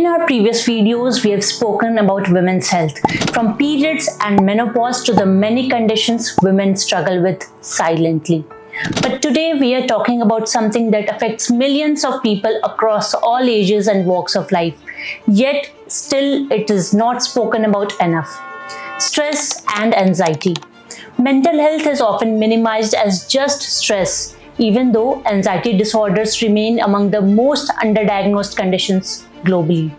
In our previous videos, we have spoken about women's health, from periods and menopause to the many conditions women struggle with silently. But today we are talking about something that affects millions of people across all ages and walks of life. Yet, still it is not spoken about enough. Stress and anxiety. Mental health is often minimized as just stress, even though anxiety disorders remain among the most underdiagnosed conditions globally.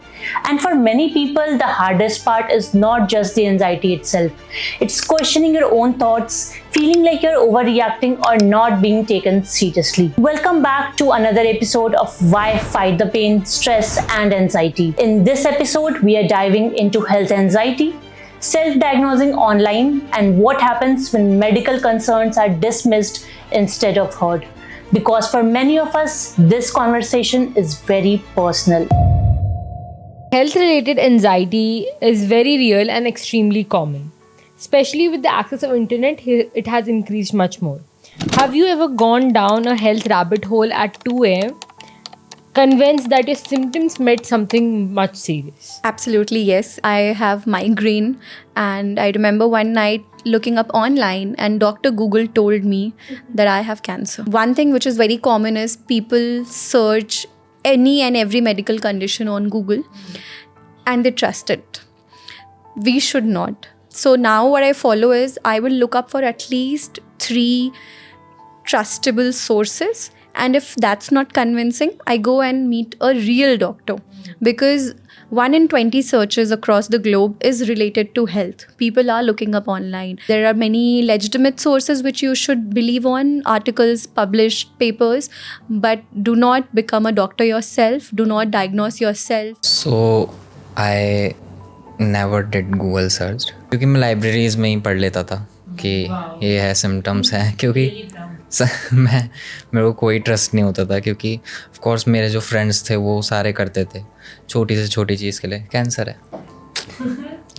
And for many people, the hardest part is not just the anxiety itself. It's questioning your own thoughts, feeling like you're overreacting or not being taken seriously. Welcome back to another episode of Why Fight the Pain, Stress and Anxiety. In this episode, we are diving into health anxiety, self-diagnosing online, and what happens when medical concerns are dismissed instead of heard. Because for many of us, this conversation is very personal. Health-related anxiety is very real and extremely common. Especially with the access of internet, it has increased much more. Have you ever gone down a health rabbit hole at 2 a.m., convinced that your symptoms meant something much serious? Absolutely, yes. I have migraine, and I remember one night looking up online and Dr. Google told me that I have cancer. One thing which is very common is people search any and every medical condition on Google and they trust it. We should not. So now what I follow is I will look up for at least 3 trustable sources, and if that's not convincing, I go and meet a real doctor, because 1 in 20 searches across the globe is related to health. People are looking up online. There are many legitimate sources which you should believe on, articles, published papers, but do not become a doctor yourself. Do not diagnose yourself. So I never did Google search, क्योंकि मैं libraries में ही पढ़ लेता था कि ये है symptoms हैं, क्योंकि मेरे को कोई ट्रस्ट नहीं होता था, क्योंकि ऑफ कोर्स मेरे जो फ्रेंड्स थे वो सारे करते थे छोटी से छोटी चीज़ के लिए, कैंसर है,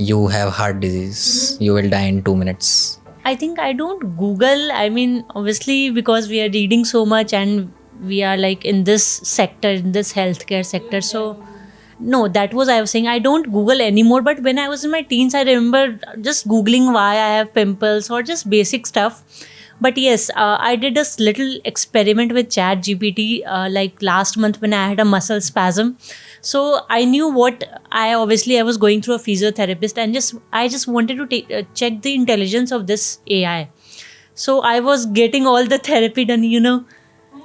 you have heart disease, you will die in 2 minutes. I think I don't Google. I mean, obviously, because we are reading so much and we are like in this sector, in this healthcare sector. So, no, that was I was saying. I don't Google anymore. But when I was in my teens, I remember just Googling why I have pimples or just basic stuff. But yes, I did a little experiment with ChatGPT like last month when I had a muscle spasm. So I knew what I was going through a physiotherapist, and I just wanted to check the intelligence of this AI. So I was getting all the therapy done,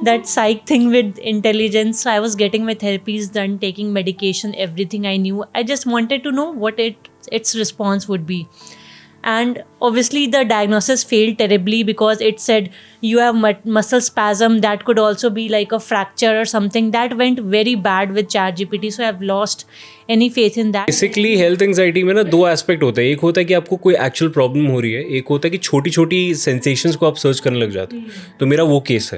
that psych thing with intelligence. So I was getting my therapies done, taking medication, everything I knew. I just wanted to know what its response would be. And obviously the diagnosis failed terribly, because it said you have muscle spasm. That could also be like a fracture or something. That went very bad with ChatGPT. So I've lost any faith in that. Basically health anxiety में ना 2 aspect होते हैं. एक होता है कि आपको कोई एक्चुअल प्रॉब्लम हो रही है, एक होता है कि छोटी छोटी सेंसेशंस को आप सर्च करने लग जाते हो. तो मेरा वो केस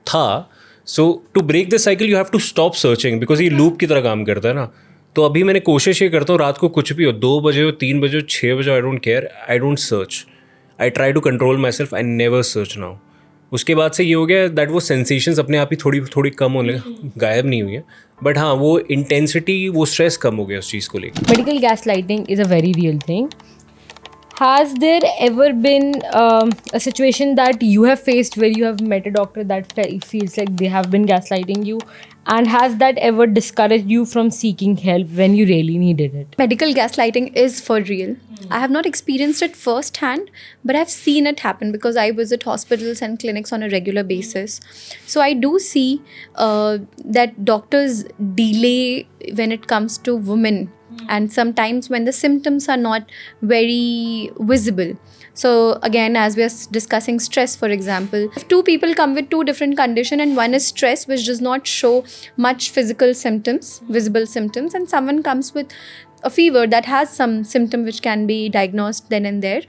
था. So to break the cycle you have to stop searching, because ये लूप की तरह काम करता है ना. तो अभी मैंने कोशिश ये करता हूँ, रात को कुछ भी हो, 2 बजे हो, 3 बजे हो, 6 बजे, I don't care, I don't search. I try to control myself, I never search now. उसके बाद से ये हो गया दैट वो सेंसेशंस अपने आप ही थोड़ी थोड़ी कम होने, गायब नहीं हुई है, बट हाँ वो इंटेंसिटी, वो स्ट्रेस कम हो गया उस चीज़ को लेकर. Medical gaslighting is a very real thing. Has there ever been a situation that you have faced where you have met a doctor that feels like they have been gaslighting you? And has that ever discouraged you from seeking help when you really needed it? Medical gaslighting is for real. I have not experienced it firsthand, but I've seen it happen because I visit hospitals and clinics on a regular basis. So I do see that doctors delay when it comes to women, and sometimes when the symptoms are not very visible. So again, as we are discussing stress, for example, if 2 people come with 2 different conditions, and one is stress which does not show much physical symptoms, visible symptoms, and someone comes with a fever that has some symptom which can be diagnosed then and there,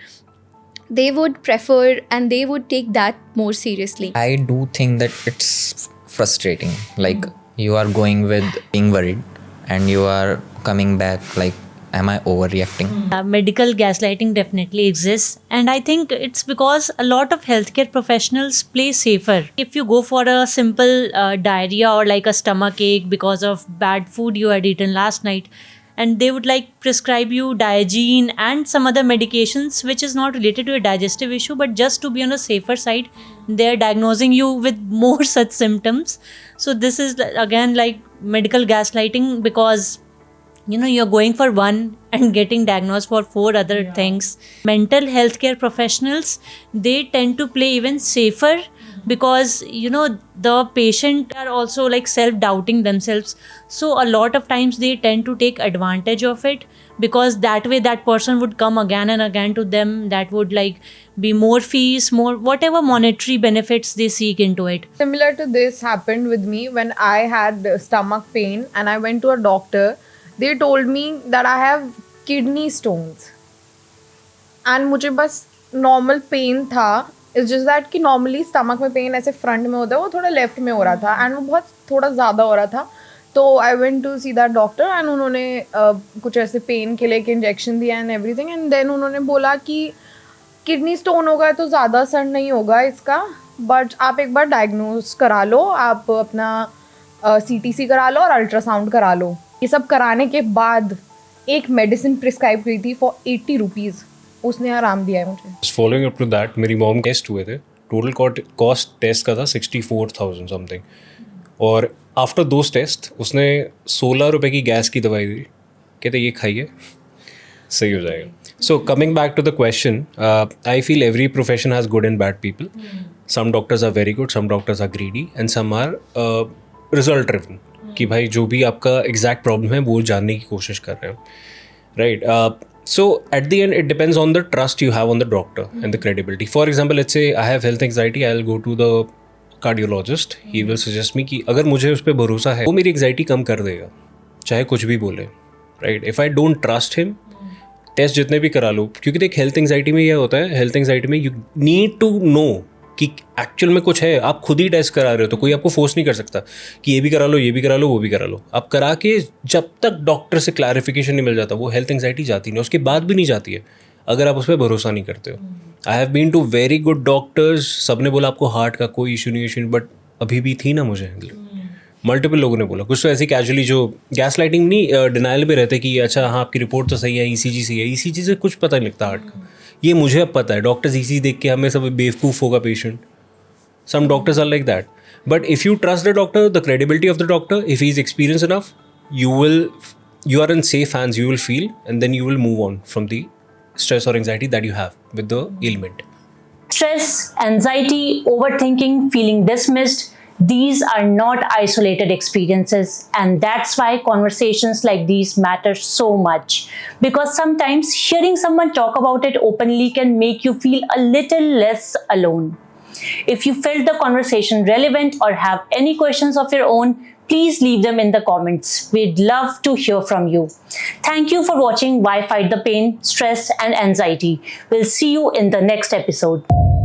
they would prefer and they would take that more seriously. I do think that it's frustrating. Like you are going with being worried and you are coming back like am I overreacting? Medical gaslighting definitely exists, and I think it's because a lot of healthcare professionals play safer. If you go for a simple diarrhea or like a stomach ache because of bad food you had eaten last night, and they would like prescribe you Diagene and some other medications which is not related to a digestive issue, but just to be on a safer side, they're diagnosing you with more such symptoms. So this is again like medical gaslighting, because you're going for one and getting diagnosed for 4 other things. Mental health care professionals, they tend to play even safer, because the patient are also like self-doubting themselves, so a lot of times they tend to take advantage of it, because that way that person would come again and again to them. That would like be more fees, more whatever monetary benefits they seek into it. Similar to this happened with me when I had stomach pain and I went to a doctor. They told me that I have kidney stones and मुझे बस normal pain था. It's just that कि normally stomach में pain ऐसे front में होता है, वो थोड़ा left में हो रहा था and वो बहुत थोड़ा ज़्यादा हो रहा था. तो I went to see that doctor and उन्होंने कुछ ऐसे pain के लिए injection दिया and everything, and then उन्होंने बोला कि kidney stone होगा है तो ज़्यादा असर नहीं होगा इसका, but आप एक बार diagnose करा लो, आप अपना CTC करा लो और ultrasound करा लो. ये सब कराने के बाद एक मेडिसिन प्रिस्क्राइब की थी फॉर 80 रुपीज़. उसने आराम दिया है मुझे. फॉलोइंग अप टू दैट, मेरी मॉम टेस्ट हुए थे. टोटल कॉस्ट टेस्ट का था 64,000 समथिंग, और आफ्टर दोज टेस्ट उसने 16 रुपये की गैस की दवाई दी. कहते ये खाइए सही हो जाएगा. So coming back to the question, I feel every profession has good and bad people. Some doctors are very good, some doctors are greedy, and some are result driven, कि भाई जो भी आपका एग्जैक्ट प्रॉब्लम है वो जानने की कोशिश कर रहे हैं, right. So at the end it depends on the trust you have on the doctor and the credibility. For example, let's say I have health anxiety, I will go to the cardiologist, he will suggest me कि अगर मुझे उस पर भरोसा है वो मेरी anxiety कम कर देगा, चाहे कुछ भी बोले, right. If I don't trust him, test जितने भी करा लो, क्योंकि देख हेल्थ एंग्जाइटी में यह होता है, हेल्थ एंग्जाइटी में यू नीड टू नो कि एक्चुअल में कुछ है. आप खुद ही टेस्ट करा रहे हो तो कोई आपको फोर्स नहीं कर सकता कि ये भी करा लो, ये भी करा लो, वो भी करा लो. आप करा के जब तक डॉक्टर से क्लैरिफिकेशन नहीं मिल जाता, वो हेल्थ एंग्जाइटी जाती नहीं, उसके बाद भी नहीं जाती है अगर आप उस पर भरोसा नहीं करते हो. I have been to very good doctors, सब ने बोला आपको हार्ट का कोई इशू नहीं, बट अभी भी थी ना मुझे. मल्टीपल लोगों ने बोला. कुछ तो ऐसे कैजुअली जो गैस लाइटिंग नहीं, डिनाइल में रहते कि अच्छा हाँ आपकी रिपोर्ट तो सही है, ECG सही है. ECG से कुछ पता नहीं लगता हार्ट का. ये मुझे अब पता है. डॉक्टर्स ECG देख के हमें सब बेवकूफ़ होगा patient. Some doctors are like that. But if you trust the doctor, the credibility of the doctor, if he's experienced enough, you are in safe hands, you will feel, and then you will move on from the stress or anxiety that you have with the ailment. Stress, anxiety, overthinking, feeling dismissed, these are not isolated experiences, and that's why conversations like these matter so much, because sometimes hearing someone talk about it openly can make you feel a little less alone. If you felt the conversation relevant or have any questions of your own, please leave them in the comments. We'd love to hear from you. Thank you for watching Why Fight the Pain, Stress and Anxiety. We'll see you in the next episode.